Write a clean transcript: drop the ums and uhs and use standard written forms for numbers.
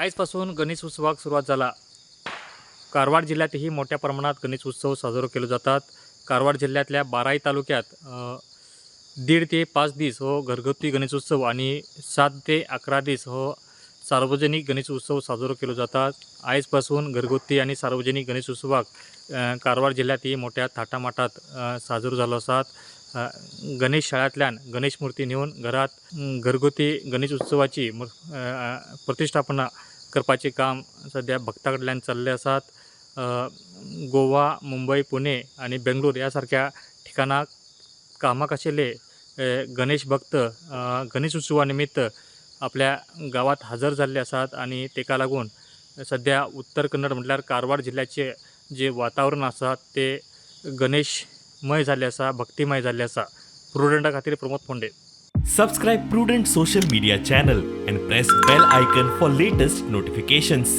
आजपासून गणेश उत्सवाक सुरुवात झाला. कारवार जिल्ह्यातही मोठ्या प्रमाणात गणेश उत्सव साजरे केले जातात. कारवार जिल्ह्यातल्या 12 तालुक्यात 1.5 ते 5 दिवस घरगुती गणेश उत्सव आणि 7 ते 11 दिवस सार्वजनिक गणेश उत्सव साजरे केले जातात. आजपासून घरगुती आणि सार्वजनिक गणेश उत्सवाक कारवार जिल्ह्यातही मोठ्या थाटामाटात साजरे झालो असतात. गणेश शाळेतल्यान गणेश मूर्ती नेऊन घरात घरगुती गणेश उत्सवाची प्रतिष्ठापना करपाचे काम सध्या भक्ताकडल्यान चालले असतात. गोवा, मुंबई, पुणे आणि बेंगळूर यासारख्या ठिकाणाक कामाक आशिल्ले गणेश भक्त गणेश उत्सवानिमित्त आपल्या गावात हजर झाले असतात आणि तेका लागून सध्या उत्तर कन्नड म्हटल्यार कारवार जिल्ह्याचे जे वातावरण आसा ते गणेशमय झाले आसा, भक्तिमय झाले आसा. प्रुडंटा खातीर प्रमोद फोंडे. Subscribe Prudent social media channel and press bell icon for latest notifications.